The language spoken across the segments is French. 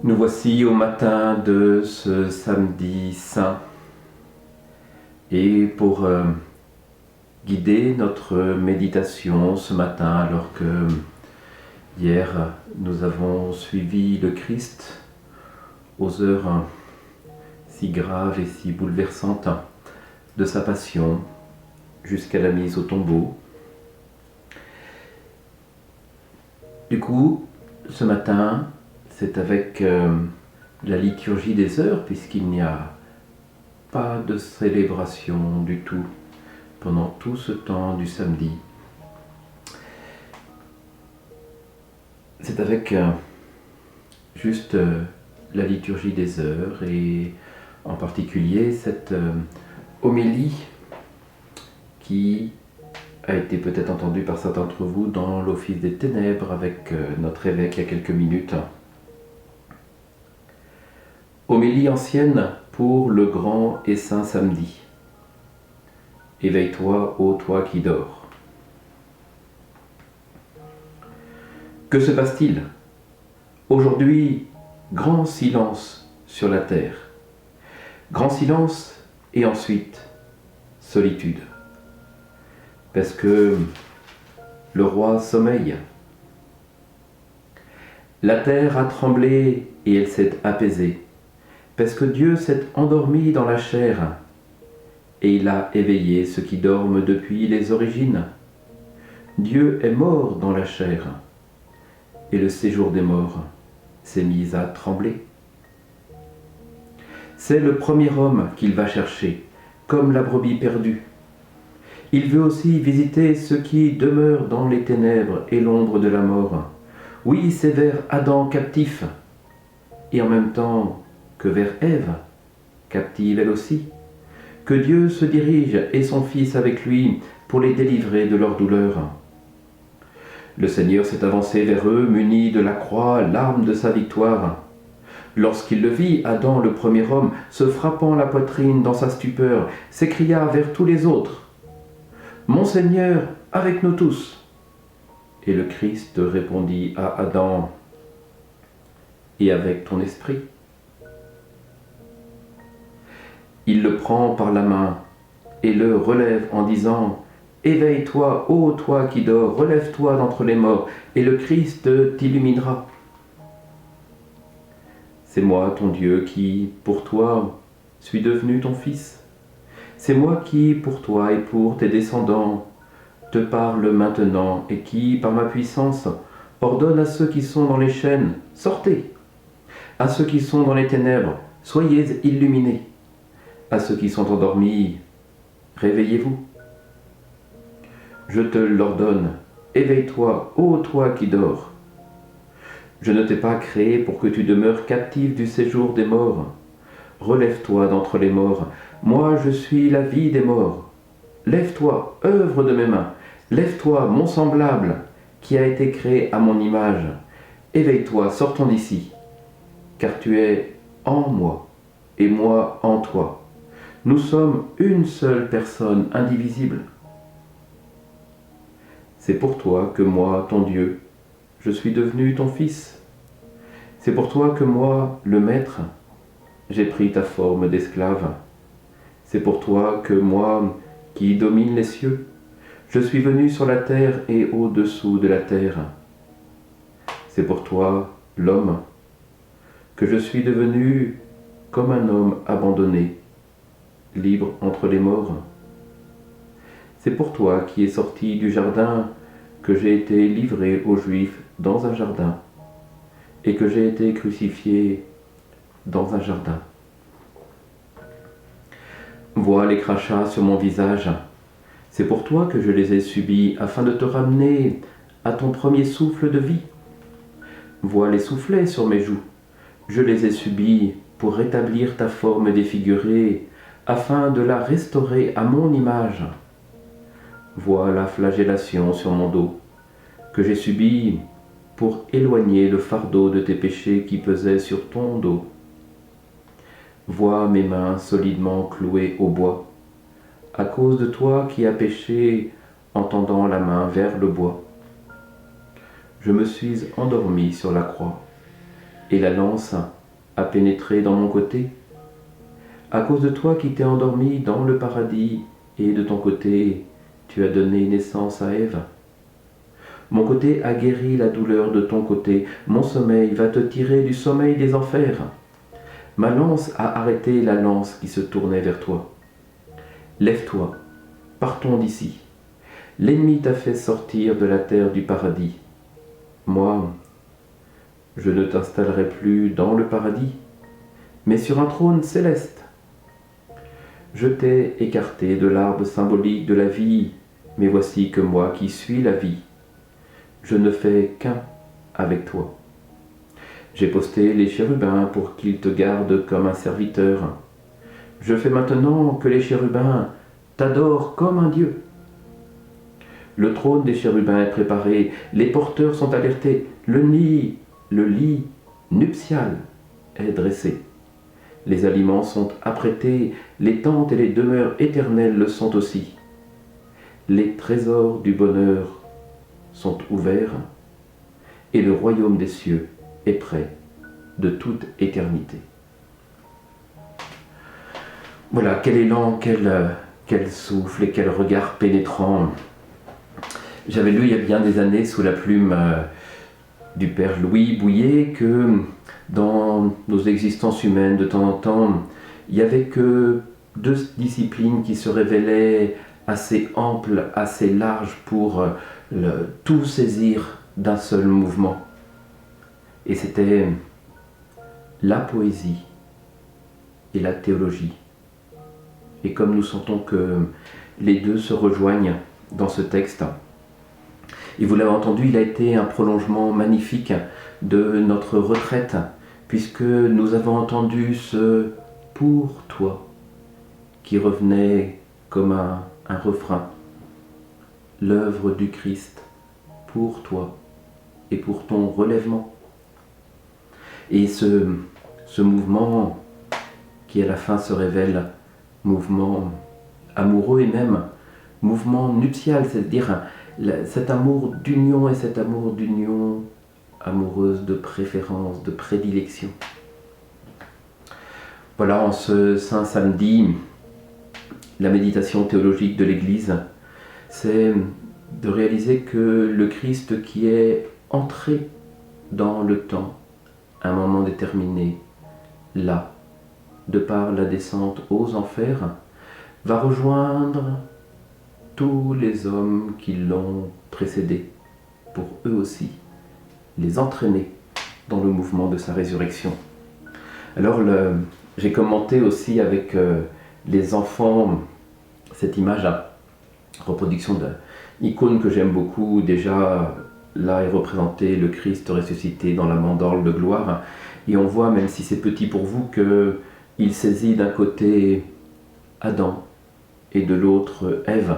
Nous voici au matin de ce samedi saint et pour guider notre méditation ce matin, alors que hier nous avons suivi le Christ aux heures si graves et si bouleversantes de sa passion jusqu'à la mise au tombeau. Du coup, ce matin, c'est avec la liturgie des heures, puisqu'il n'y a pas de célébration du tout pendant tout ce temps du samedi. C'est avec juste la liturgie des heures et en particulier cette homélie qui a été peut-être entendue par certains d'entre vous dans l'Office des Ténèbres avec notre évêque il y a quelques minutes. Homélie ancienne pour le grand et saint samedi. Éveille-toi, ô toi qui dors. Que se passe-t-il? Aujourd'hui, grand silence sur la terre. Grand silence et ensuite solitude. Parce que le roi sommeille. La terre a tremblé et elle s'est apaisée. Parce que Dieu s'est endormi dans la chair et il a éveillé ceux qui dorment depuis les origines. Dieu est mort dans la chair et le séjour des morts s'est mis à trembler. C'est le premier homme qu'il va chercher, comme la brebis perdue. Il veut aussi visiter ceux qui demeurent dans les ténèbres et l'ombre de la mort. Oui, c'est vers Adam captif et en même temps que vers Ève, captive elle aussi, que Dieu se dirige et son Fils avec lui pour les délivrer de leur douleur. Le Seigneur s'est avancé vers eux, muni de la croix, l'arme de sa victoire. Lorsqu'il le vit, Adam, le premier homme, se frappant la poitrine dans sa stupeur, s'écria vers tous les autres : « Mon Seigneur, avec nous tous !» Et le Christ répondit à Adam : « Et avec ton esprit ?» Il le prend par la main et le relève en disant : « Éveille-toi, ô toi qui dors, relève-toi d'entre les morts, et le Christ t'illuminera. » C'est moi, ton Dieu, qui, pour toi, suis devenu ton Fils. C'est moi qui, pour toi et pour tes descendants, te parle maintenant et qui, par ma puissance, ordonne à ceux qui sont dans les chaînes : « Sortez !» À ceux qui sont dans les ténèbres : « Soyez illuminés !» À ceux qui sont endormis : « Réveillez-vous !» Je te l'ordonne, éveille-toi, ô toi qui dors. Je ne t'ai pas créé pour que tu demeures captif du séjour des morts. Relève-toi d'entre les morts. Moi, je suis la vie des morts. Lève-toi, œuvre de mes mains. Lève-toi, mon semblable, qui a été créé à mon image. Éveille-toi, sortons d'ici, car tu es en moi, et moi en toi. Nous sommes une seule personne indivisible. C'est pour toi que moi, ton Dieu, je suis devenu ton Fils. C'est pour toi que moi, le Maître, j'ai pris ta forme d'esclave. C'est pour toi que moi, qui domine les cieux, je suis venu sur la terre et au-dessous de la terre. C'est pour toi, l'homme, que je suis devenu comme un homme abandonné, libre entre les morts. C'est pour toi qui es sorti du jardin que j'ai été livré aux Juifs dans un jardin et que j'ai été crucifié dans un jardin. Vois les crachats sur mon visage. C'est pour toi que je les ai subis afin de te ramener à ton premier souffle de vie. Vois les soufflets sur mes joues. Je les ai subis pour rétablir ta forme défigurée afin de la restaurer à mon image. Vois la flagellation sur mon dos, que j'ai subie pour éloigner le fardeau de tes péchés qui pesait sur ton dos. Vois mes mains solidement clouées au bois, à cause de toi qui as péché en tendant la main vers le bois. Je me suis endormi sur la croix, et la lance a pénétré dans mon côté. À cause de toi qui t'es endormi dans le paradis, et de ton côté, tu as donné naissance à Ève. Mon côté a guéri la douleur de ton côté, mon sommeil va te tirer du sommeil des enfers. Ma lance a arrêté la lance qui se tournait vers toi. Lève-toi, partons d'ici. L'ennemi t'a fait sortir de la terre du paradis. Moi, je ne t'installerai plus dans le paradis, mais sur un trône céleste. Je t'ai écarté de l'arbre symbolique de la vie, mais voici que moi qui suis la vie, je ne fais qu'un avec toi. J'ai posté les chérubins pour qu'ils te gardent comme un serviteur. Je fais maintenant que les chérubins t'adorent comme un dieu. Le trône des chérubins est préparé, les porteurs sont alertés, le lit nuptial est dressé. Les aliments sont apprêtés, les tentes et les demeures éternelles le sont aussi. Les trésors du bonheur sont ouverts et le royaume des cieux est prêt de toute éternité. Voilà, quel élan, quel souffle et quel regard pénétrant. J'avais lu il y a bien des années sous la plume du père Louis Bouillet que dans nos existences humaines, de temps en temps, il n'y avait que deux disciplines qui se révélaient assez amples, assez larges pour tout saisir d'un seul mouvement. Et c'était la poésie et la théologie. Et comme nous sentons que les deux se rejoignent dans ce texte, et vous l'avez entendu, il a été un prolongement magnifique de notre retraite, puisque nous avons entendu ce « pour toi » qui revenait comme un refrain. L'œuvre du Christ pour toi et pour ton relèvement. Et ce mouvement qui à la fin se révèle mouvement amoureux et même mouvement nuptial, c'est-à-dire cet amour d'union et cet amour d'union amoureuse de préférence, de prédilection. Voilà, en ce Saint Samedi, la méditation théologique de l'Église, c'est de réaliser que le Christ qui est entré dans le temps, à un moment déterminé, là, de par la descente aux enfers, va rejoindre tous les hommes qui l'ont précédé, pour eux aussi les entraîner dans le mouvement de sa résurrection. Alors j'ai commenté aussi avec les enfants cette image, reproduction d'une icône que j'aime beaucoup. Déjà là est représenté le Christ ressuscité dans la mandorle de gloire, et on voit, même si c'est petit pour vous, qu'il saisit d'un côté Adam et de l'autre Ève,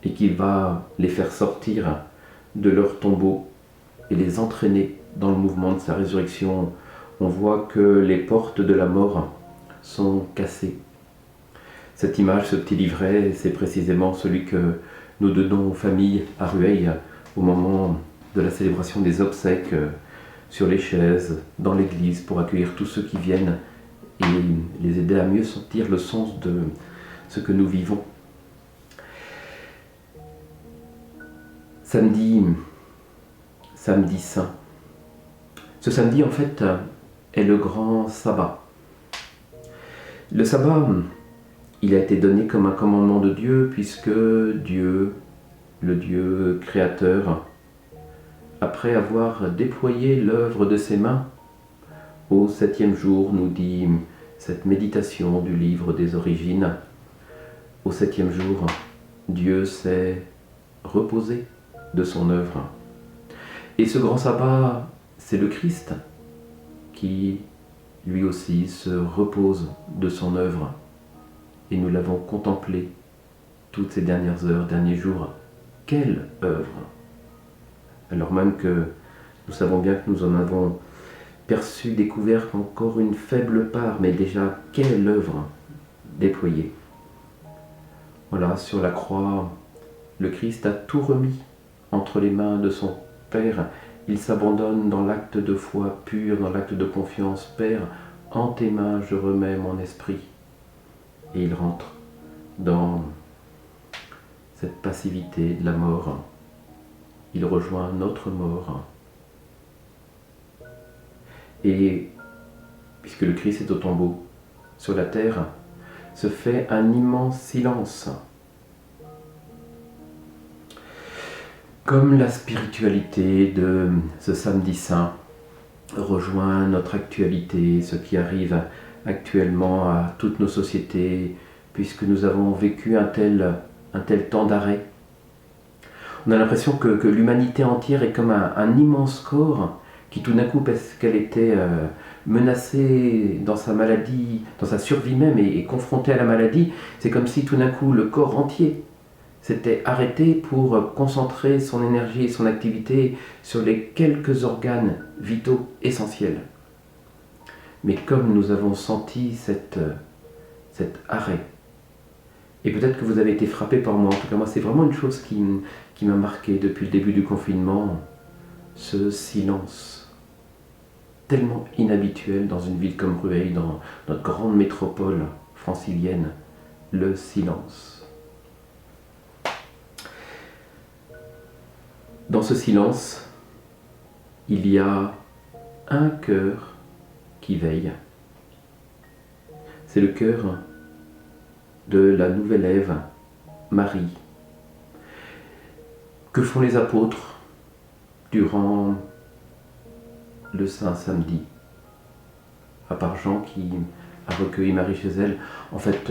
et qu'il va les faire sortir de leur tombeau et les entraîner dans le mouvement de sa résurrection. On voit que les portes de la mort sont cassées. Cette image, ce petit livret, c'est précisément celui que nous donnons aux familles à Rueil au moment de la célébration des obsèques, sur les chaises, dans l'église, pour accueillir tous ceux qui viennent et les aider à mieux sentir le sens de ce que nous vivons. Samedi saint. Ce samedi, en fait, est le grand sabbat. Le sabbat, il a été donné comme un commandement de Dieu, puisque Dieu, le Dieu créateur, après avoir déployé l'œuvre de ses mains, au 7e jour, nous dit cette méditation du livre des origines, au 7e jour, Dieu s'est reposé de son œuvre. Et ce grand sabbat, c'est le Christ qui, lui aussi, se repose de son œuvre. Et nous l'avons contemplé toutes ces dernières heures, derniers jours. Quelle œuvre! Alors même que nous savons bien que nous en avons perçu, découvert encore une faible part, mais déjà, quelle œuvre déployée! Voilà, sur la croix, le Christ a tout remis entre les mains de son Père, Il s'abandonne dans l'acte de foi pure, dans l'acte de confiance. Père, en tes mains je remets mon esprit. Et il rentre dans cette passivité de la mort. Il rejoint notre mort. Et puisque le Christ est au tombeau, sur la terre se fait un immense silence. Comme la spiritualité de ce samedi saint rejoint notre actualité, ce qui arrive actuellement à toutes nos sociétés, puisque nous avons vécu un tel temps d'arrêt. On a l'impression que l'humanité entière est comme un immense corps qui tout d'un coup, parce qu'elle était menacée dans sa maladie, dans sa survie même, et confrontée à la maladie, c'est comme si tout d'un coup le corps entier s'était arrêté pour concentrer son énergie et son activité sur les quelques organes vitaux essentiels. Mais comme nous avons senti cet arrêt, et peut-être que vous avez été frappé par moi, en tout cas moi c'est vraiment une chose qui m'a marqué depuis le début du confinement, ce silence tellement inhabituel dans une ville comme Rueil, dans notre grande métropole francilienne, le silence. Dans ce silence, il y a un cœur qui veille. C'est le cœur de la nouvelle Ève, Marie. Que font les apôtres durant le Saint Samedi, à part Jean qui a recueilli Marie chez elle? En fait,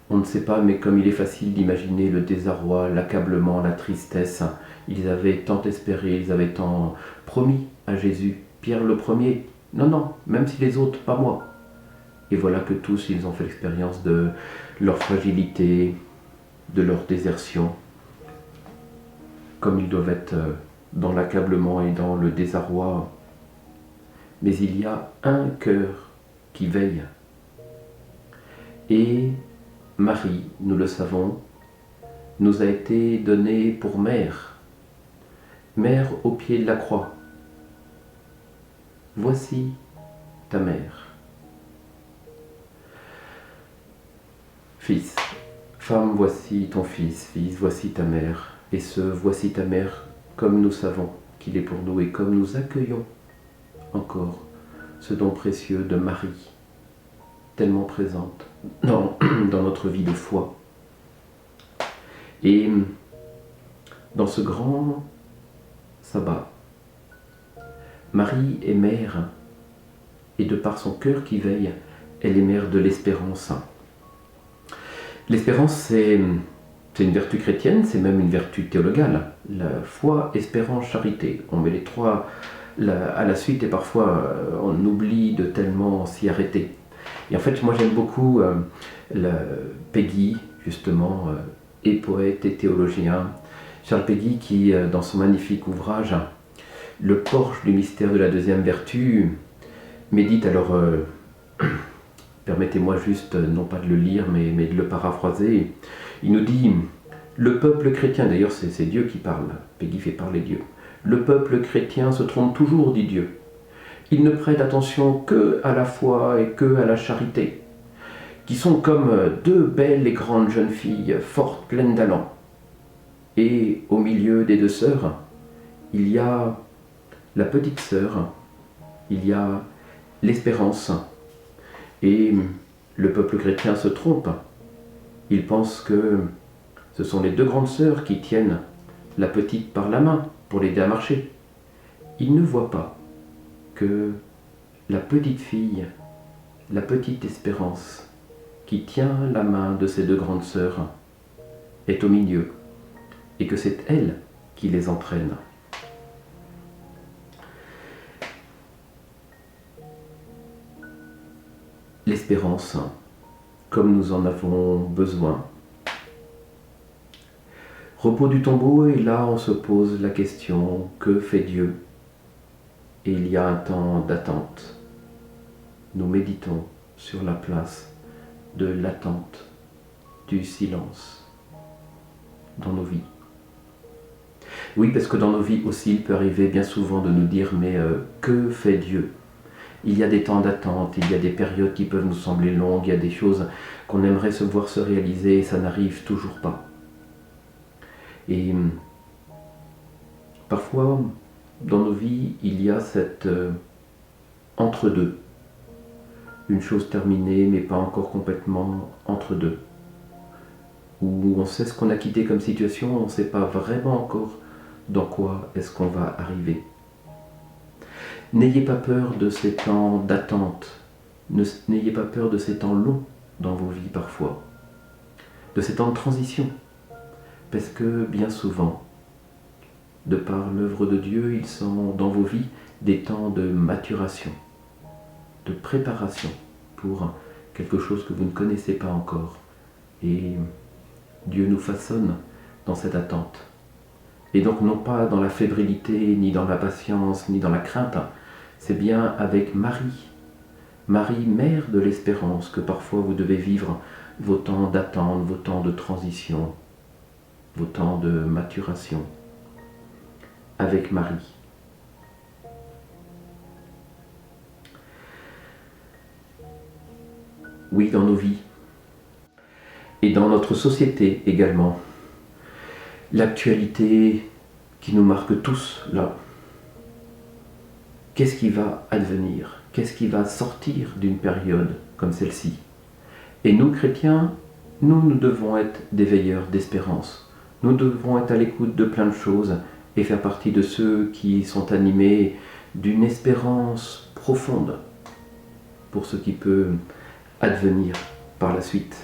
on ne sait pas, mais comme il est facile d'imaginer le désarroi, l'accablement, la tristesse, ils avaient tant espéré, ils avaient tant promis à Jésus. Pierre le premier, non, même si les autres, pas moi. Et voilà que tous, ils ont fait l'expérience de leur fragilité, de leur désertion, comme ils doivent être dans l'accablement et dans le désarroi. Mais il y a un cœur qui veille. Et Marie, nous le savons, nous a été donnée pour mère, mère au pied de la croix. Voici ta mère. Fils, femme, voici ton fils, fils, voici ta mère. Et ce voici ta mère, comme nous savons qu'il est pour nous et comme nous accueillons encore ce don précieux de Marie, tellement présente dans notre vie de foi. Et dans ce grand sabbat, Marie est mère, et de par son cœur qui veille, elle est mère de l'espérance. L'espérance, c'est une vertu chrétienne, c'est même une vertu théologale. La foi, espérance, charité. On met les trois à la suite et parfois on oublie de tellement s'y arrêter. Et en fait, moi j'aime beaucoup Péguy, justement, et poète et théologien. Charles Péguy qui, dans son magnifique ouvrage, Le porche du mystère de la deuxième vertu, médite alors... Permettez-moi juste, non pas de le lire, mais de le paraphraser. Il nous dit, le peuple chrétien, d'ailleurs c'est Dieu qui parle, Péguy fait parler Dieu. Le peuple chrétien se trompe toujours, dit Dieu. Il ne prête attention que à la foi et que à la charité, qui sont comme deux belles et grandes jeunes filles, fortes, pleines d'allant. Et au milieu des deux sœurs, il y a la petite sœur, il y a l'espérance. Et le peuple chrétien se trompe. Il pense que ce sont les deux grandes sœurs qui tiennent la petite par la main pour l'aider à marcher. Il ne voit pas que la petite fille, la petite espérance, qui tient la main de ces deux grandes sœurs, est au milieu, et que c'est elle qui les entraîne. L'espérance, comme nous en avons besoin. Repos du tombeau, et là on se pose la question, que fait Dieu? Et il y a un temps d'attente. Nous méditons sur la place de l'attente, du silence dans nos vies. Oui, parce que dans nos vies aussi, il peut arriver bien souvent de nous dire, mais que fait Dieu? Il y a des temps d'attente, il y a des périodes qui peuvent nous sembler longues, il y a des choses qu'on aimerait se voir se réaliser et ça n'arrive toujours pas. Et parfois, dans nos vies, il y a cet entre-deux. Une chose terminée, mais pas encore complètement entre-deux. Où on sait ce qu'on a quitté comme situation, on ne sait pas vraiment encore dans quoi est-ce qu'on va arriver. N'ayez pas peur de ces temps d'attente, n'ayez pas peur de ces temps longs dans vos vies parfois, de ces temps de transition, parce que bien souvent, de par l'œuvre de Dieu, ils sont dans vos vies des temps de maturation, de préparation pour quelque chose que vous ne connaissez pas encore. Et Dieu nous façonne dans cette attente. Et donc non pas dans la fébrilité, ni dans la patience, ni dans la crainte, c'est bien avec Marie, Marie, mère de l'espérance, que parfois vous devez vivre vos temps d'attente, vos temps de transition, vos temps de maturation, avec Marie. Oui, dans nos vies, et dans notre société également, l'actualité qui nous marque tous là. Qu'est-ce qui va advenir? Qu'est-ce qui va sortir d'une période comme celle-ci? Et nous, chrétiens, nous devons être des veilleurs d'espérance. Nous devons être à l'écoute de plein de choses et faire partie de ceux qui sont animés d'une espérance profonde pour ce qui peut advenir par la suite.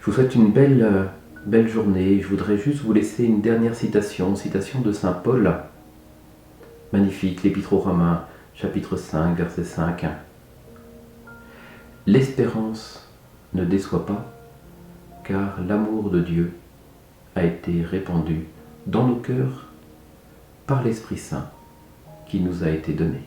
Je vous souhaite une belle journée. Je voudrais juste vous laisser une dernière citation de saint Paul. Magnifique, l'Épître aux Romains, chapitre 5, verset 5. L'espérance ne déçoit pas, car l'amour de Dieu a été répandu dans nos cœurs par l'Esprit Saint qui nous a été donné.